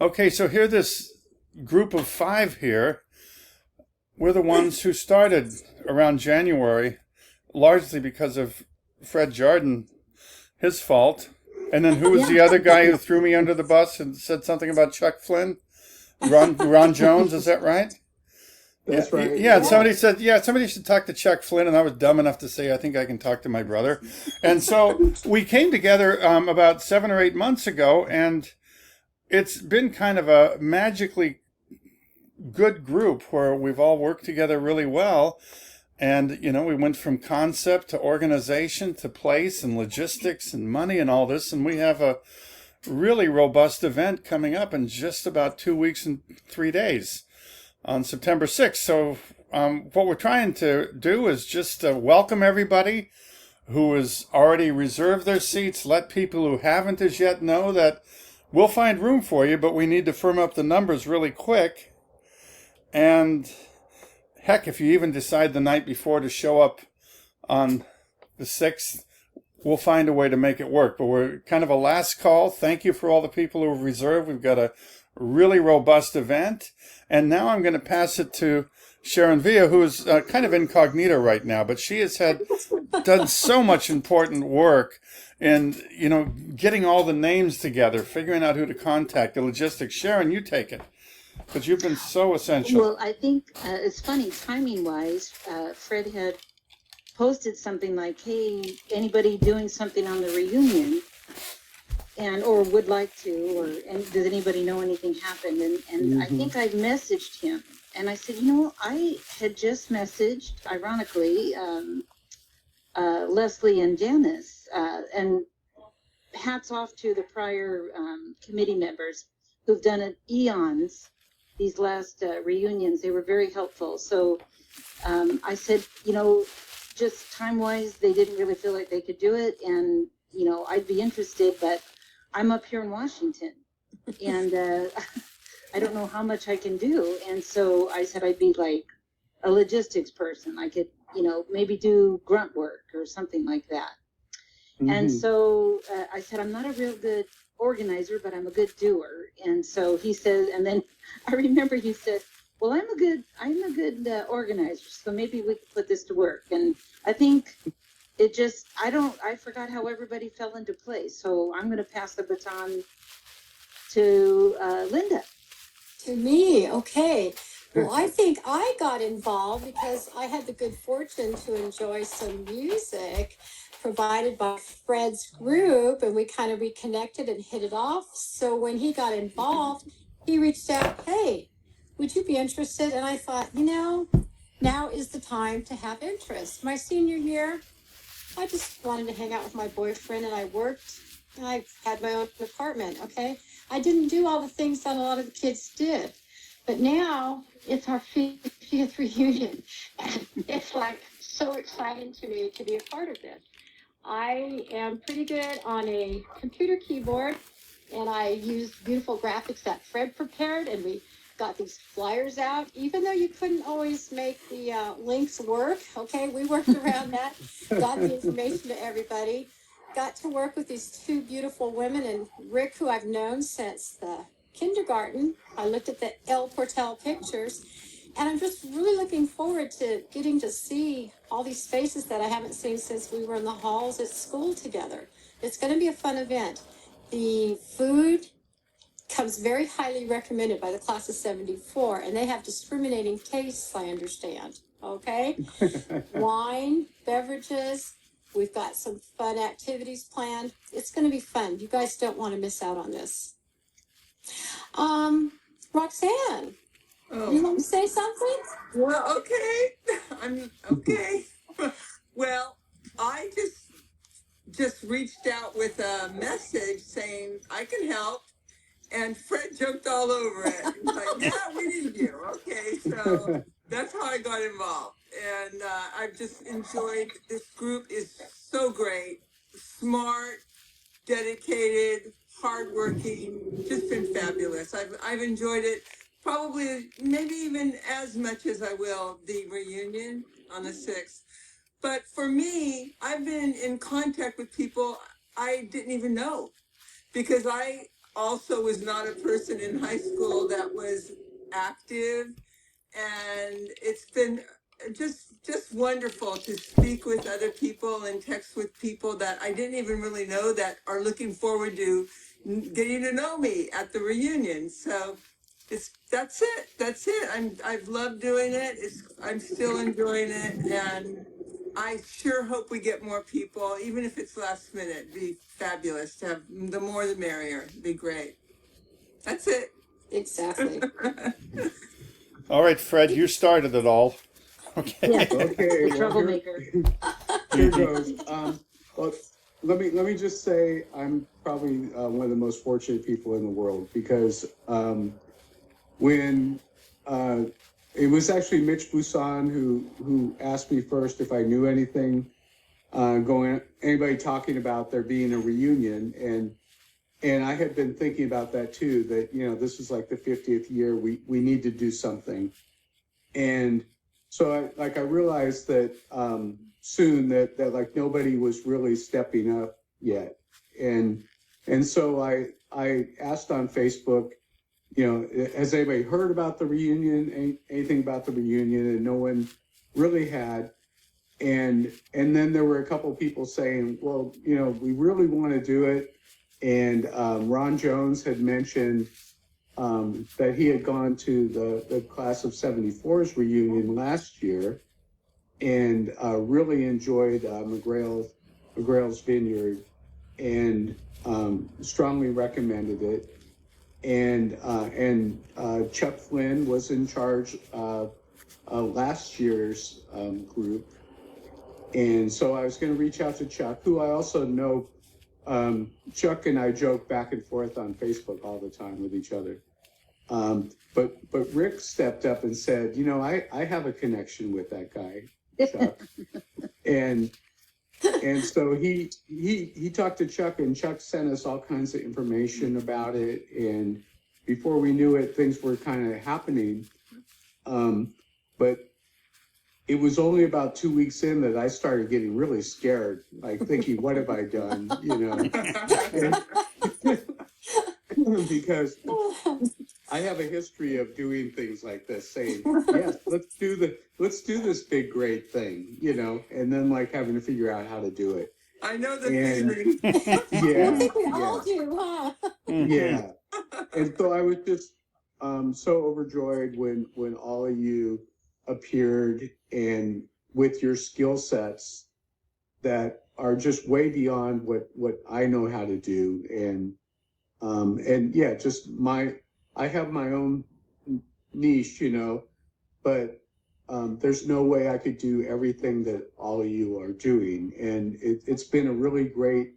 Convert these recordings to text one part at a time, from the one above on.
Okay, so here this group of five here, we're the ones who started around January, largely because of Fred Jordan, his fault. And then who was Yeah, the other guy who threw me under the bus and said something about Chuck Flynn? Ron Jones, is that right? Yeah, That's right. yeah. And somebody yes. said, yeah, somebody should talk to Chuck Flynn, and I was dumb enough to say, I think I can talk to my brother. And so we came together about 7 or 8 months ago, and it's been kind of a magically good group where we've all worked together really well. And, we went from concept to organization to place and logistics and money and all this. And we have a really robust event coming up in just about 2 weeks and 3 days on September 6th. So, what we're trying to do is just welcome everybody who has already reserved their seats, let people who haven't as yet know that we'll find room for you, but we need to firm up the numbers really quick. And heck, if you even decide the night before to show up on the 6th, we'll find a way to make it work. But we're kind of a last call. Thank you for all the people who have reserved. We've got a really robust event. And now I'm going to pass it to Sharon Villa, who's kind of incognito right now, but she has done so much important work in, getting all the names together, figuring out who to contact, the logistics. Sharon, you take it, because you've been so essential. Well, I think it's funny, timing wise, Fred had posted something like, hey, anybody doing something on the reunion and or would like to, or and does anybody know anything happened? And I think I messaged him and I said, I had just messaged, ironically, Leslie and Janice, and hats off to the prior committee members who've done it eons, these last reunions. They were very helpful. So I said, just time-wise, they didn't really feel like they could do it. And, I'd be interested, but I'm up here in Washington. And I don't know how much I can do. And so I said I'd be like a logistics person. I could, maybe do grunt work or something like that. And so I said, I'm not a real good organizer, but I'm a good doer. And so he said, and then I remember he said, well, I'm a good organizer, so maybe we could put this to work. And I think I forgot how everybody fell into place. So I'm going to pass the baton to Linda. To me, okay. Well, I think I got involved because I had the good fortune to enjoy some music provided by Fred's group, and we kind of reconnected and hit it off. So when he got involved, he reached out, hey, would you be interested? And I thought, now is the time to have interest. My senior year, I just wanted to hang out with my boyfriend, and I worked, and I had my own apartment, okay? I didn't do all the things that a lot of the kids did. But now it's our 50th reunion, and it's like so exciting to me to be a part of this. I am pretty good on a computer keyboard, and I used beautiful graphics that Fred prepared, and we got these flyers out. Even though you couldn't always make the links work, okay, we worked around that, got the information to everybody, got to work with these two beautiful women, and Rick, who I've known since the kindergarten. I looked at the El Portal pictures, and I'm just really looking forward to getting to see all these faces that I haven't seen since we were in the halls at school together. It's going to be a fun event. The food comes very highly recommended by the class of 74, and they have discriminating tastes, I understand. Okay? Wine, beverages, we've got some fun activities planned. It's going to be fun. You guys don't want to miss out on this. Roxanne, you want to say something? Well, okay. I'm okay. Well, I just reached out with a message saying I can help, and Fred jumped all over it. He's like, yeah, we need you. Okay, so that's how I got involved, and I've just enjoyed. This group is so great, smart, dedicated, hardworking, just been fabulous. I've enjoyed it probably maybe even as much as I will the reunion on the 6th. But for me, I've been in contact with people I didn't even know because also was not a person in high school that was active, and it's been just wonderful to speak with other people and text with people that I didn't even really know that are looking forward to getting to know me at the reunion. So that's it. I've loved doing it. I'm still enjoying it, and I sure hope we get more people, even if it's last minute. It'd be fabulous to have, the more the merrier. It'd be great. That's it. Exactly. All right, Fred, you started it all. Okay. Yeah, Okay, the well, troublemaker. here goes. Well, let me just say I'm probably one of the most fortunate people in the world because when it was actually Mitch Busan who asked me first if I knew anything anybody talking about there being a reunion, and I had been thinking about that too, that this is like the 50th year, we need to do something. And so I realized that soon that like nobody was really stepping up yet. And so I asked on Facebook, has anybody heard about the reunion, anything about the reunion? And no one really had. And then there were a couple of people saying, well, we really want to do it. And Ron Jones had mentioned that he had gone to the class of 74's reunion last year and really enjoyed McGrail's Vineyard and strongly recommended it. And Chuck Flynn was in charge of last year's group. And so I was going to reach out to Chuck, who I also know. Chuck and I joke back and forth on Facebook all the time with each other. But Rick stepped up and said, I have a connection with that guy, Chuck. and so he talked to Chuck, and Chuck sent us all kinds of information about it. And before we knew it, things were kind of happening. But it was only about 2 weeks in that I started getting really scared, like thinking, what have I done? Because I have a history of doing things like this, saying, yes, let's do this big, great thing, and then like having to figure out how to do it. I know the feeling. Yeah. I think we all do, huh? Yeah. And so I was just so overjoyed when all of you appeared and with your skill sets that are just way beyond what I know how to do. And yeah, just I have my own niche, but there's no way I could do everything that all of you are doing. And it's been a really great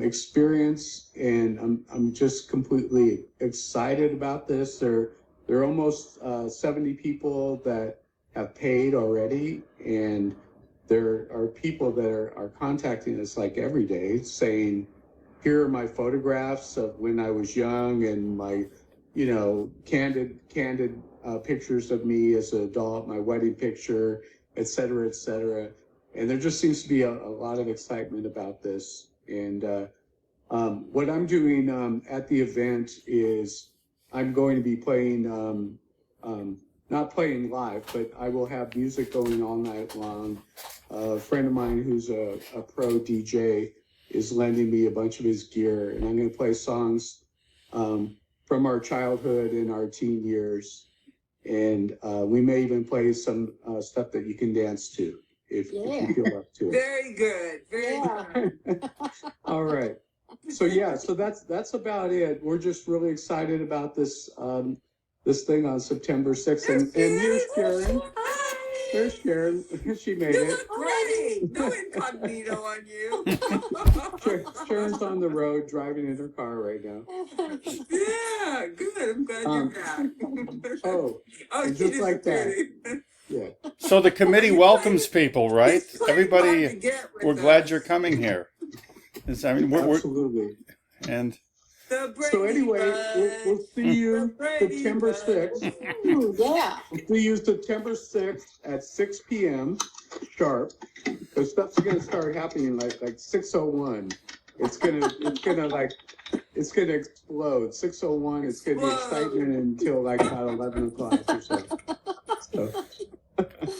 experience, and I'm just completely excited about this. There are almost 70 people that have paid already, and there are people that are contacting us like every day saying, here are my photographs of when I was young and my, candid pictures of me as an adult, my wedding picture, et cetera, et cetera. And there just seems to be a lot of excitement about this. And what I'm doing at the event is I'm going to be playing, not playing live, but I will have music going all night long. A friend of mine who's a pro DJ is lending me a bunch of his gear, and I'm going to play songs from our childhood and our teen years. And we may even play some stuff that you can dance to if you feel up to it. Very good. Very good. All right. So yeah, so that's about it. We're just really excited about this this thing on September 6th. And here's Sharon. There's Sharon. She made You it. look great. No incognito on you. Sharon's on the road driving in her car right now. Yeah, good. I'm glad you're back. Oh, she just like that. disappeared. Yeah. So the committee welcomes people, right? He's playing hard to Everybody, get with we're glad us. you're coming here. I mean, we're Absolutely. and The So Brady anyway, we'll Bunch. see you The Brady September Bunch. 6th. Ooh, yeah. We'll see you September 6th at 6 p.m. sharp. Because stuff's gonna start happening like 6:01. It's gonna it's gonna explode. 6:01. It's gonna be excitement until like about 11 o'clock or so. So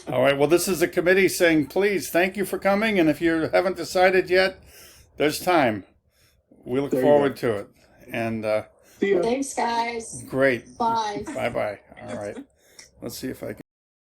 All right. Well, this is a committee saying, please, thank you for coming. And if you haven't decided yet, there's time. We look There you forward to it. And see ya. Thanks, guys. great. Bye. Bye bye. All right. Let's see if I can.